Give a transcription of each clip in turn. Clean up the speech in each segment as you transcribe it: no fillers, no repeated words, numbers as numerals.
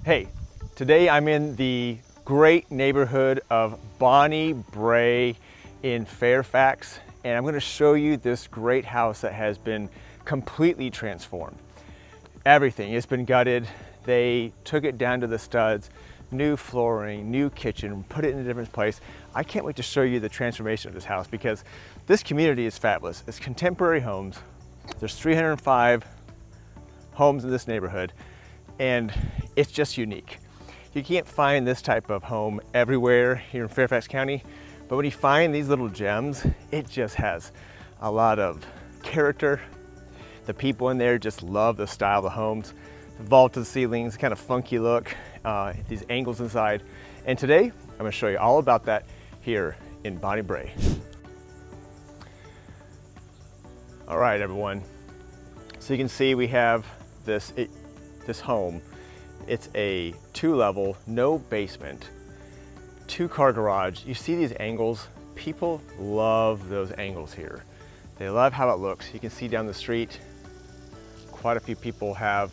Hey, today I'm in the great neighborhood of Bonnie Brae in Fairfax, and I'm going to show you this great house that has been completely transformed. Everything has been gutted. They took it down to the studs, new flooring, new kitchen, put it in a different place. I can't wait to show you the transformation of this house because this community is fabulous. It's contemporary homes. There's 305 homes in this neighborhood, and it's just unique. You can't find this type of home everywhere here in Fairfax County, but when you find these little gems, it just has a lot of character. The people in there just love the style of the homes, the vaulted ceilings, kind of funky look, these angles inside. And today, I'm gonna show you all about that here in Bonnie Brae. All right, everyone. So you can see we have this home. It's a 2-level, no basement, 2-car garage. You see these angles? People love those angles here. They love how it looks. You can see down the street, quite a few people have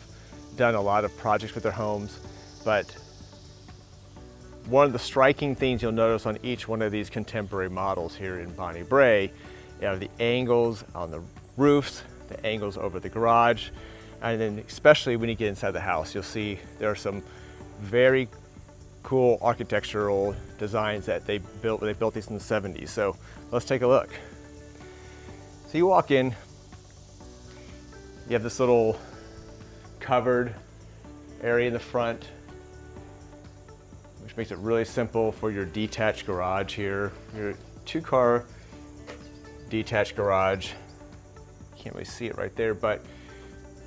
done a lot of projects with their homes, but one of the striking things you'll notice on each one of these contemporary models here in Bonnie Brae, you have the angles on the roofs, the angles over the garage, and then especially when you get inside the house, you'll see there are some very cool architectural designs that they built these in the 70s. So let's take a look. So you walk in, you have this little covered area in the front, which makes it really simple for your detached garage here. Your 2-car detached garage. Can't really see it right there, but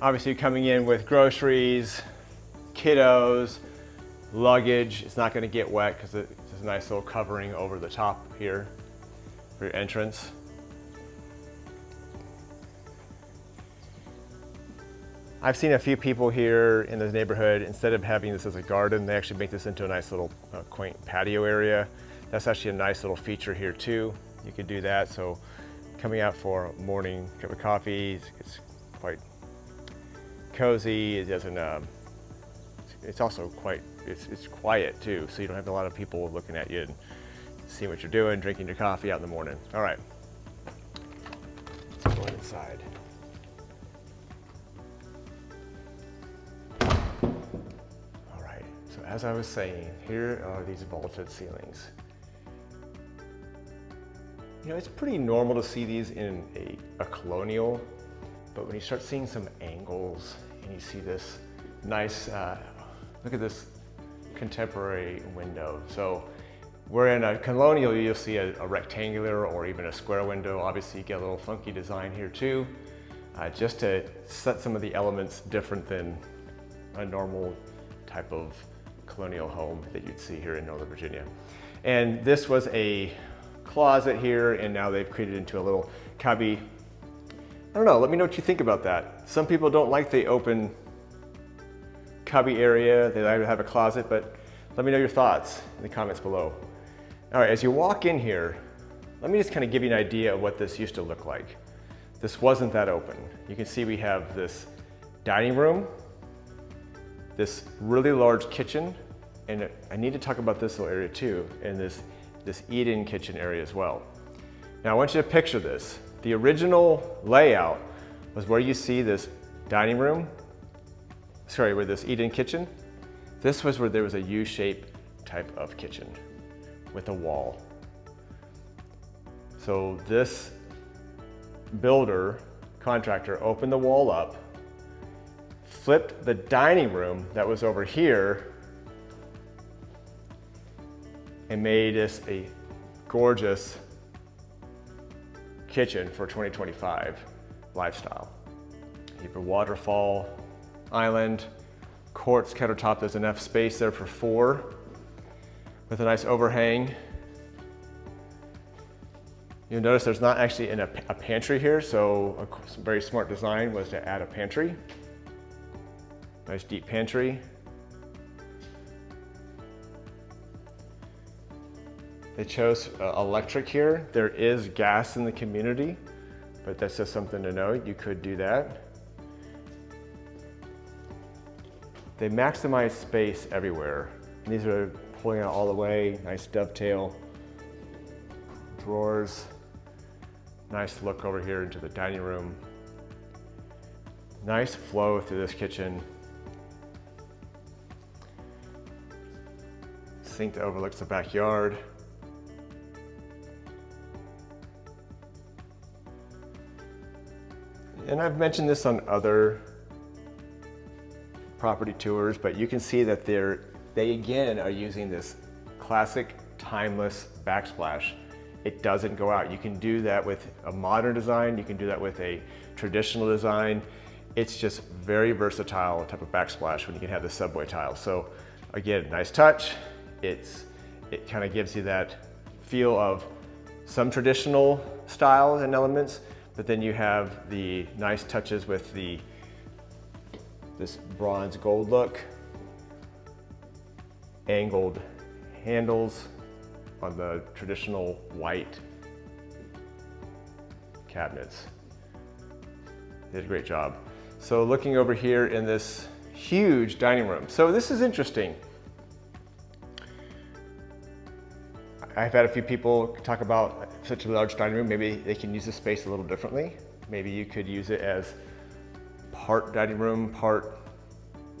obviously you're coming in with groceries, kiddos, luggage. It's not going to get wet because there's a nice little covering over the top here for your entrance. I've seen a few people here in this neighborhood, instead of having this as a garden, they actually make this into a nice little quaint patio area. That's actually a nice little feature here too. You could do that. So coming out for a morning cup of coffee, it's quite cozy. It doesn't, it's also quite, it's quiet too. So you don't have a lot of people looking at you and seeing what you're doing, drinking your coffee out in the morning. All right, let's go inside. All right, so as I was saying, here are these vaulted ceilings. You know, it's pretty normal to see these in a colonial, but when you start seeing some angles and you see this nice, look at this contemporary window. So we're in a colonial, you'll see a rectangular or even a square window. Obviously you get a little funky design here too, just to set some of the elements different than a normal type of colonial home that you'd see here in Northern Virginia. And this was a closet here, and now they've created into a little cubby. I don't know, let me know what you think about that. Some people don't like the open cubby area. They like to have a closet, but let me know your thoughts in the comments below. All right, as you walk in here, let me just kind of give you an idea of what this used to look like. This wasn't that open. You can see we have this dining room, this really large kitchen, and I need to talk about this little area too, and this eat-in kitchen area as well. Now I want you to picture this. The original layout was where you see this dining room, where this eat-in kitchen. This was where there was a U-shaped type of kitchen with a wall. So this contractor opened the wall up, flipped the dining room that was over here, and made this a gorgeous kitchen for 2025 lifestyle. You have a waterfall island, quartz countertop. There's enough space there for 4 with a nice overhang. You'll notice there's not actually a pantry here, so a very smart design was to add a pantry. Nice deep pantry. They chose electric here. There is gas in the community, but that's just something to know. You could do that. they maximize space everywhere. And these are pulling out all the way, nice dovetail drawers. Nice look over here into the dining room. Nice flow through this kitchen. Sink that overlooks the backyard. And I've mentioned this on other property tours, but you can see that they again are using this classic timeless backsplash. It doesn't go out. You can do that with a modern design. You can do that with a traditional design. It's just very versatile type of backsplash when you can have the subway tile. So again, nice touch. It kind of gives you that feel of some traditional styles and elements, but then you have the nice touches with this bronze gold look, angled handles on the traditional white cabinets. They did a great job. So looking over here in this huge dining room. So this is interesting. I've had a few people talk about such a large dining room, maybe they can use the space a little differently. Maybe you could use it as part dining room, part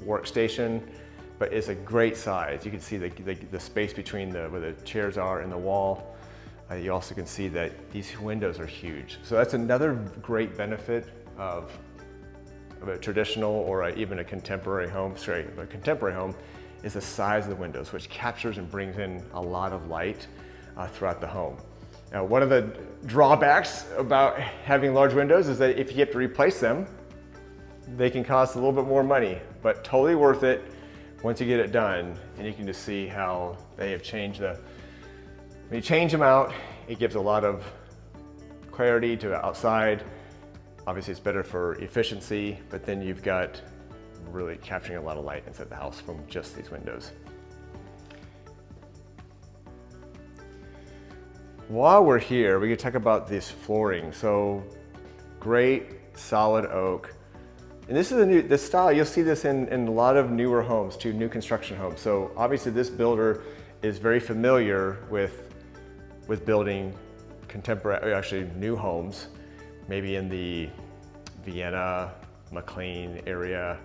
workstation, but it's a great size. You can see the space between where the chairs are and the wall. You also can see that these windows are huge. So that's another great benefit of a traditional or even a contemporary home, a contemporary home, is the size of the windows, which captures and brings in a lot of light throughout the home. Now, one of the drawbacks about having large windows is that if you have to replace them, they can cost a little bit more money, but totally worth it once you get it done. And you can just see how they have changed when you change them out, it gives a lot of clarity to the outside. Obviously it's better for efficiency, but then you've got really capturing a lot of light inside the house from just these windows. While we're here, we can talk about this flooring. So great solid oak. And this is this style, you'll see this in a lot of newer homes too, new construction homes. So obviously this builder is very familiar with building contemporary, actually new homes, maybe in the Vienna, McLean area,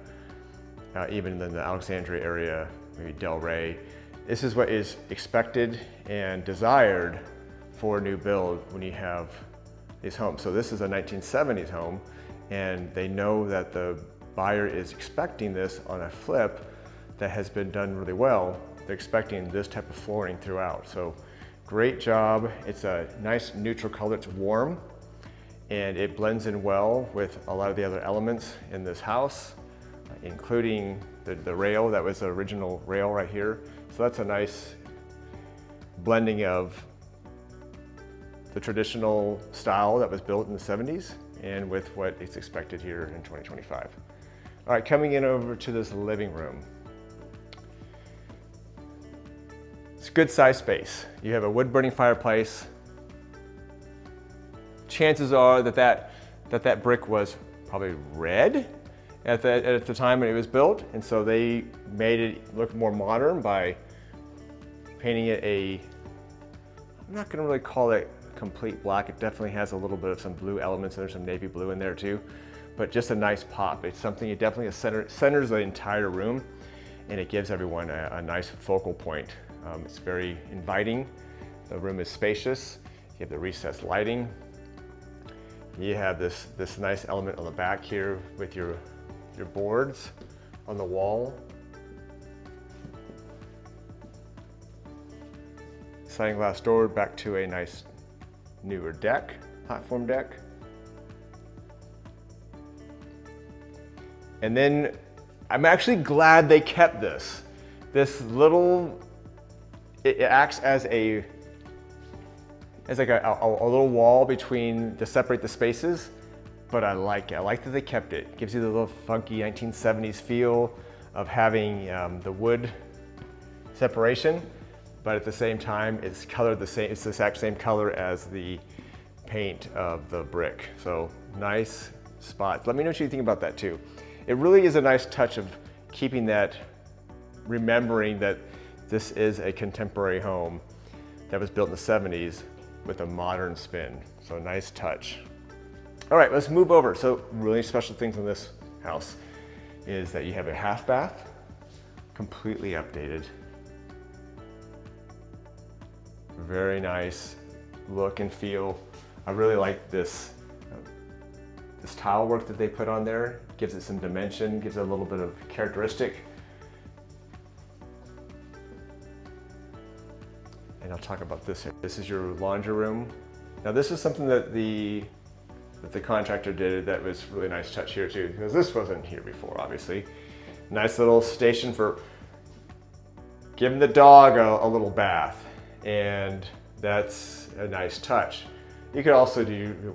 even in the Alexandria area, maybe Del Rey. This is what is expected and desired for a new build when you have these homes. So this is a 1970s home, and they know that the buyer is expecting this on a flip that has been done really well. They're expecting this type of flooring throughout. So great job. It's a nice neutral color, it's warm, and it blends in well with a lot of the other elements in this house, including the rail. That was the original rail right here. So that's a nice blending of the traditional style that was built in the 70s and with what is expected here in 2025. All right, coming in over to this living room. It's a good size space. You have a wood burning fireplace. Chances are that brick was probably red at the time when it was built, and so they made it look more modern by painting it I'm not gonna really call it complete black. It definitely has a little bit of some blue elements, and there's some navy blue in there too, but just a nice pop. It's something it definitely centers the entire room, and it gives everyone a nice focal point. It's very inviting. The room is spacious. You have the recessed lighting. You have this nice element on the back here with your boards on the wall. Sliding glass door back to a nice newer deck, platform deck. And then I'm actually glad they kept this. This little, it acts as like a little wall between to separate the spaces, but I like it. I like that they kept it. It gives you the little funky 1970s feel of having the wood separation, but at the same time, it's colored the same. It's the exact same color as the paint of the brick. So nice spot. Let me know what you think about that too. It really is a nice touch of keeping that remembering that this is a contemporary home that was built in the 70s with a modern spin. So a nice touch. All right, let's move over. So really special things in this house is that you have a half bath, completely updated. Very nice look and feel. I really like this tile work that they put on there. Gives it some dimension, gives it a little bit of characteristic. And I'll talk about this here. This is your laundry room. Now this is something that the contractor did that was really nice touch here too, because this wasn't here before, obviously. Nice little station for giving the dog a little bath, and that's a nice touch. You could also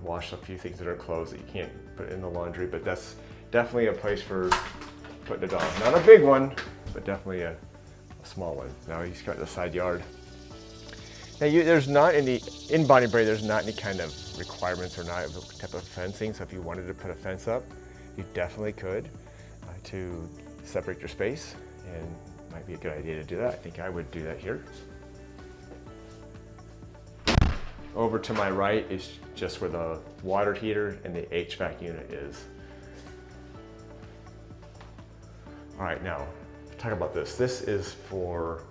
wash a few things that are clothes that you can't put in the laundry, but that's definitely a place for putting a dog. Not a big one, but definitely a small one. Now he's got the side yard. Now there's not any, in Bonnie Brae, there's not any kind of requirements or not type of fencing, so if you wanted to put a fence up, you definitely could to separate your space, and it might be a good idea to do that. I think I would do that here. Over to my right is just where the water heater and the HVAC unit is. All right, now talk about this. This is for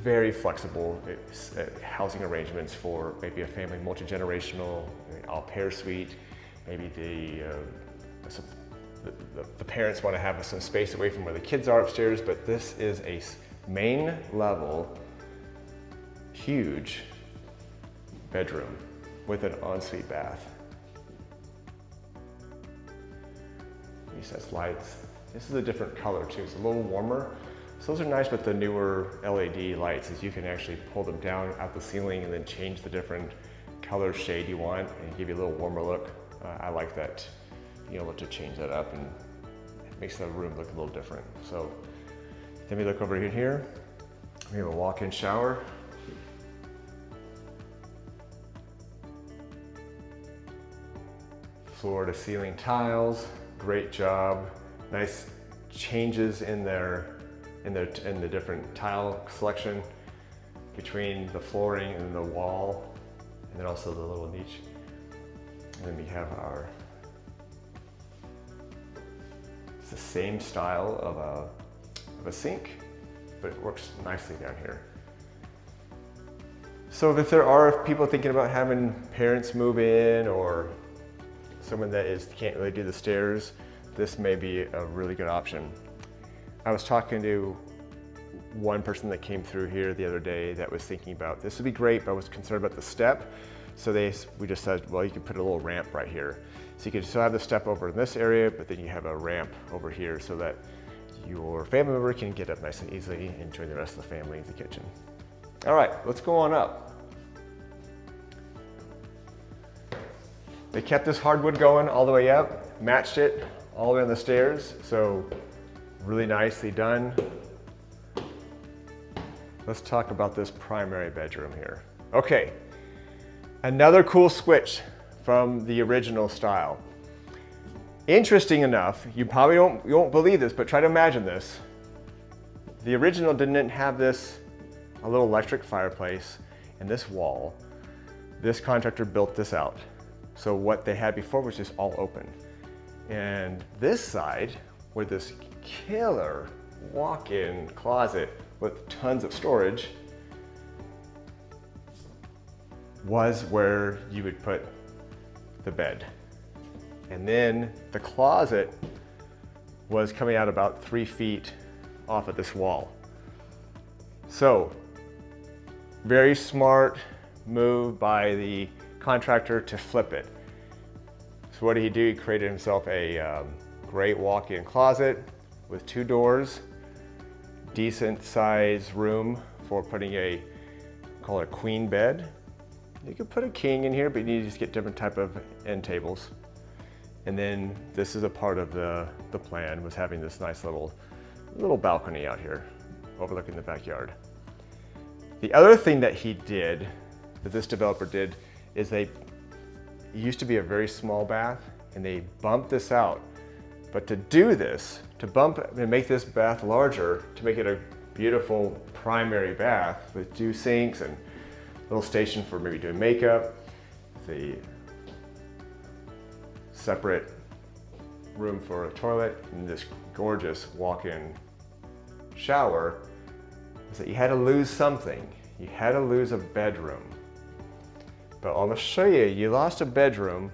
very flexible housing arrangements for maybe a family, multi-generational, au pair suite. Maybe the parents want to have some space away from where the kids are upstairs, but this is a main level, huge bedroom with an ensuite bath. These has lights. This is a different color too. It's a little warmer. So those are nice with the newer LED lights, is you can actually pull them down out the ceiling and then change the different color shade you want and give you a little warmer look. I like that, being able to change that up, and it makes the room look a little different. So then we look over here. We have a walk-in shower. Floor to ceiling tiles, great job. Nice changes in the different tile selection between the flooring and the wall, and then also the little niche. And then we have it's the same style of a sink, but it works nicely down here. So if there are people thinking about having parents move in, or someone that can't really do the stairs, this may be a really good option. I was talking to one person that came through here the other day that was thinking about, this would be great, but I was concerned about the step. So we just said, well, you can put a little ramp right here. So you can still have the step over in this area, but then you have a ramp over here so that your family member can get up nice and easily and join the rest of the family in the kitchen. All right, let's go on up. They kept this hardwood going all the way up, matched it all the way on the stairs, so really nicely done. Let's talk about this primary bedroom here. Okay, another cool switch from the original style. Interesting enough, you won't believe this, but try to imagine this. The original didn't have this, a little electric fireplace and this wall. This contractor built this out. So what they had before was just all open. And this side, with this killer walk-in closet with tons of storage, was where you would put the bed. And then the closet was coming out about 3 feet off of this wall. So, very smart move by the contractor to flip it. So what did he do? He created himself a great walk-in closet with 2 doors, decent size room for putting call it a queen bed. You could put a king in here, but you need to just get different type of end tables. And then this is a part of the plan, was having this nice little balcony out here overlooking the backyard. The other thing that this developer did, is it used to be a very small bath, and they bumped this out. But to do this, to bump and make this bath larger, to make it a beautiful primary bath with 2 sinks and a little station for maybe doing makeup, the separate room for a toilet, and this gorgeous walk-in shower, is that you had to lose something. You had to lose a bedroom. But I'm gonna show you, you lost a bedroom,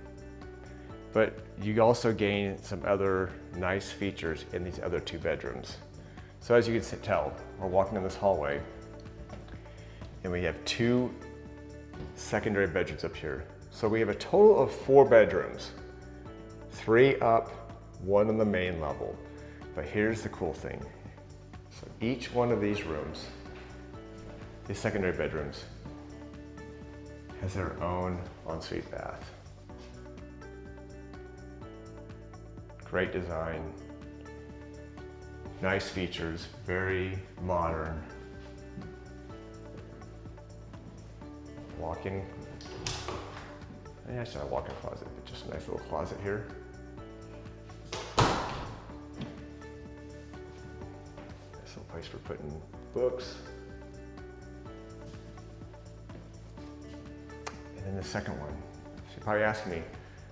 but you also gained some other nice features in these other 2 bedrooms. So as you can tell, we're walking in this hallway, and we have 2 secondary bedrooms up here. So we have a total of 4 bedrooms, 3 up, 1 on the main level. But here's the cool thing. So each one of these rooms, these secondary bedrooms, has their own ensuite bath. Great design, nice features, very modern. Walk-in, it's not a walk-in closet, but just a nice little closet here. Nice little place for putting books. And then the second one. So you're probably asking me,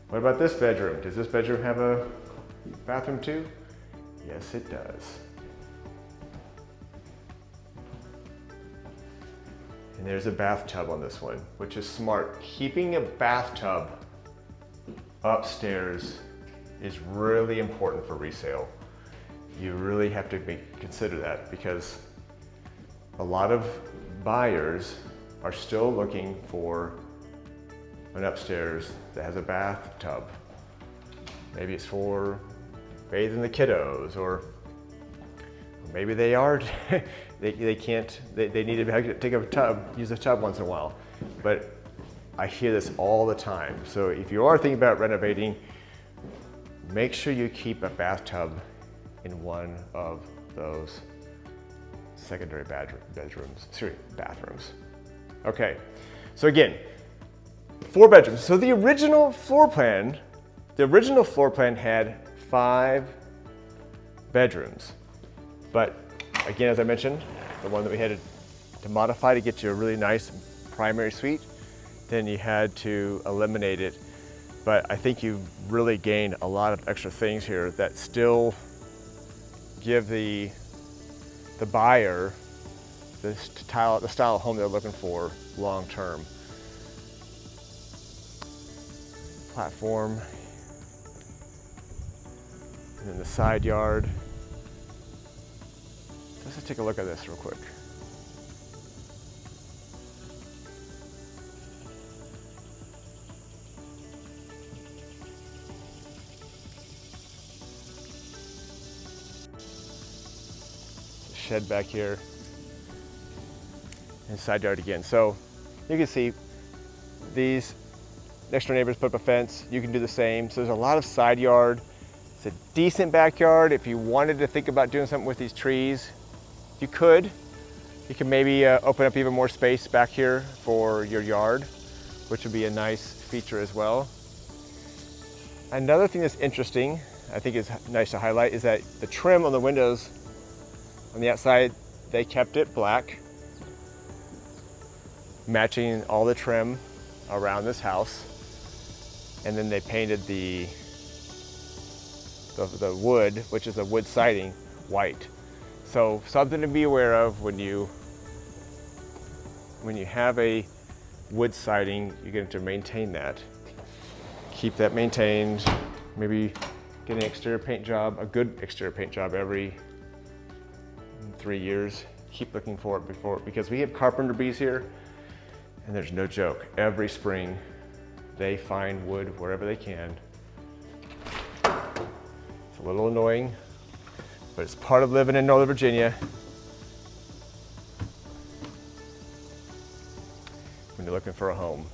what about this bedroom? Does this bedroom have a bathroom too? Yes, it does. And there's a bathtub on this one, which is smart. Keeping a bathtub upstairs is really important for resale. You really have to consider that, because a lot of buyers are still looking for an upstairs that has a bathtub. Maybe it's for bathing the kiddos, or maybe they are, they need to take a tub, use a tub once in a while. But I hear this all the time. So if you are thinking about renovating, make sure you keep a bathtub in one of those secondary bathrooms. Okay, so again, 4 bedrooms. So the original floor plan had 5 bedrooms. But again, as I mentioned, the one that we had to modify to get you a really nice primary suite, then you had to eliminate it. But I think you really gained a lot of extra things here that still give the buyer the style of home they're looking for long term. Platform, and then the side yard. Let's just take a look at this real quick. Shed back here, and side yard again. So you can see these next door neighbors put up a fence. You can do the same. So there's a lot of side yard. It's a decent backyard. If you wanted to think about doing something with these trees, you could. You can maybe open up even more space back here for your yard, which would be a nice feature as well. Another thing that's interesting, I think is nice to highlight, is that the trim on the windows on the outside, they kept it black, matching all the trim around this house. And then they painted the wood, which is a wood siding, white. So something to be aware of when you have a wood siding, you're going to maintain that. Keep that maintained. Maybe get an exterior paint job, a good exterior paint job every 3 years. Keep looking for it because we have carpenter bees here, and there's no joke. Every spring, they find wood wherever they can. It's a little annoying, but it's part of living in Northern Virginia. When you're looking for a home.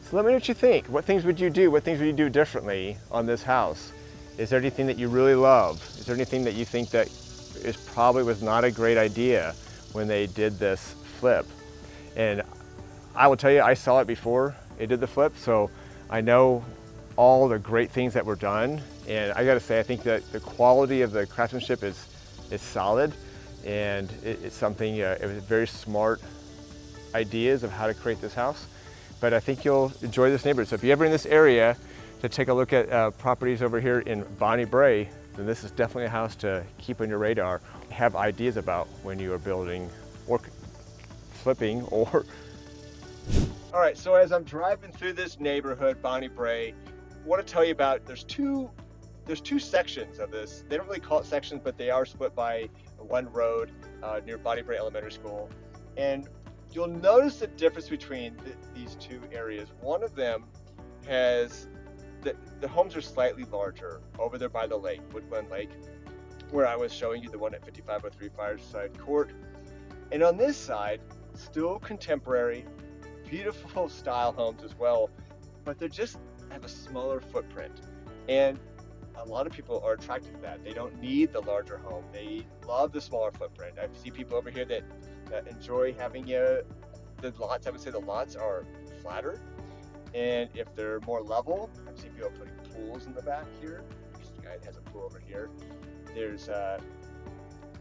So let me know what you think. What things would you do? What things would you do differently on this house? Is there anything that you really love? Is there anything that you think that was not a great idea when they did this flip? And I will tell you, I saw it before it did the flip, so I know all the great things that were done. And I gotta say, I think that the quality of the craftsmanship is solid, and it's something, it was very smart ideas of how to create this house. But I think you'll enjoy this neighborhood. So if you're ever in this area to take a look at properties over here in Bonnie Brae, then this is definitely a house to keep on your radar, have ideas about when you are building or flipping or. All right, so as I'm driving through this neighborhood, Bonnie Brae, I want to tell you about, there's two sections of this. They don't really call it sections, but they are split by one road near Bonnie Brae Elementary School. And you'll notice the difference between these two areas. One of them has, the homes are slightly larger over there by the lake, Woodland Lake, where I was showing you the one at 5503 Fireside Court. And on this side, still contemporary, beautiful style homes as well, but they just have a smaller footprint. And a lot of people are attracted to that. They don't need the larger home. They love the smaller footprint. I see people over here that enjoy having the lots. I would say the lots are flatter, and if they're more level, I've seen people putting pools in the back here. This guy has a pool over here. There's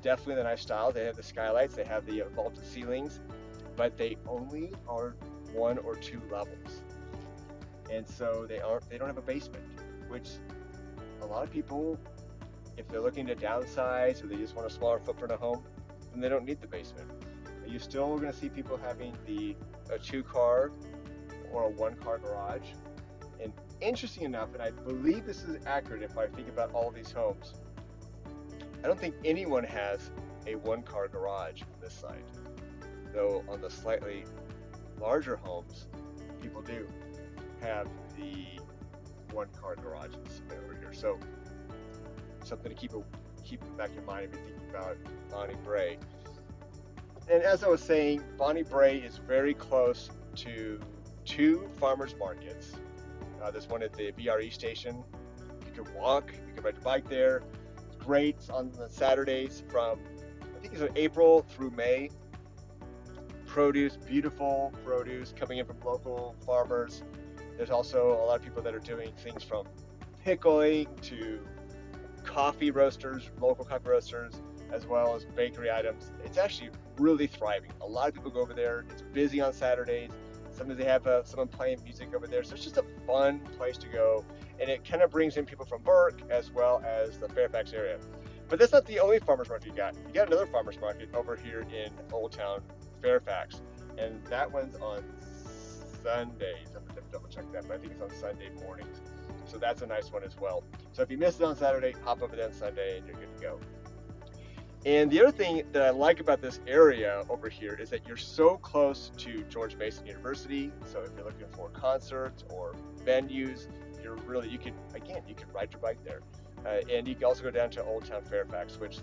definitely the nice style. They have the skylights, they have the vaulted ceilings, but they only are 1 or 2 levels, and so they don't have a basement, which a lot of people, if they're looking to downsize or they just want a smaller footprint of home, then they don't need the basement. You're still going to see people having a 2-car or a 1-car garage. And interesting enough, and I believe this is accurate if I think about all of these homes, I don't think anyone has a 1-car garage on this side. Though on the slightly larger homes, people do have the 1-car garages over here. So something to keep in the back of your mind if you're thinking about Bonnie Brae. And as I was saying, Bonnie Brae is very close to 2 farmers markets. There's one at the VRE station. You can walk, you can ride your bike there. It's great on the Saturdays from, I think it's April through May. Produce, beautiful produce coming in from local farmers. There's also a lot of people that are doing things from pickling to coffee roasters, local coffee roasters, as well as bakery items. It's actually really thriving. A lot of people go over there. It's busy on Saturdays. Sometimes they have someone playing music over there. So it's just a fun place to go. And it kind of brings in people from Burke as well as the Fairfax area. But that's not the only farmer's market you got. You got another farmer's market over here in Old Town Fairfax. And that one's on Sundays. I'm going to double check that, but I think it's on Sunday mornings. So that's a nice one as well. So if you missed it on Saturday, hop over there on Sunday and you're good to go. And the other thing that I like about this area over here is that you're so close to George Mason University. So if you're looking for concerts or venues, you could ride your bike there. And you can also go down to Old Town Fairfax, which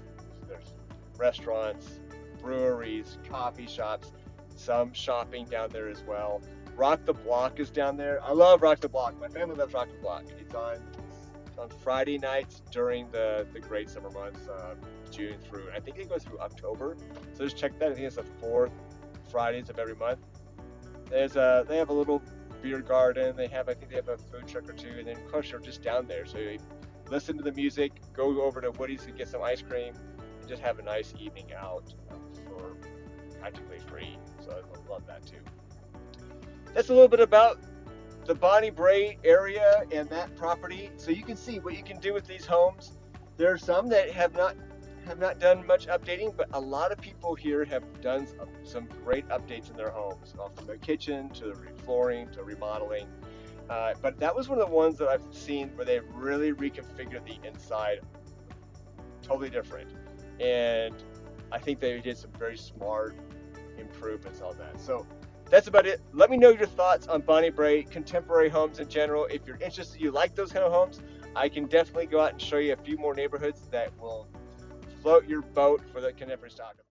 there's restaurants, breweries, coffee shops, some shopping down there as well. Rock the Block is down there. I love Rock the Block. My family loves Rock the Block. It's on Friday nights during the great summer months, June through, I think it goes through October. So just check that. I think it's the 4th Fridays of every month. They have a little beer garden. I think they have a food truck or 2, and then of course you're just down there. So you listen to the music, go over to Woody's and get some ice cream, and just have a nice evening out for practically free. So I love that too. That's a little bit about the Bonnie Brae area and that property. So you can see what you can do with these homes. There are some that have not done much updating, but a lot of people here have done some great updates in their homes, from the kitchen to the reflooring to remodeling. But that was one of the ones that I've seen where they really reconfigured the inside totally different. And I think they did some very smart improvements on that. So that's about it. Let me know your thoughts on Bonnie Brae, contemporary homes in general. If you're interested, you like those kind of homes, I can definitely go out and show you a few more neighborhoods that will float your boat for the contemporary stock.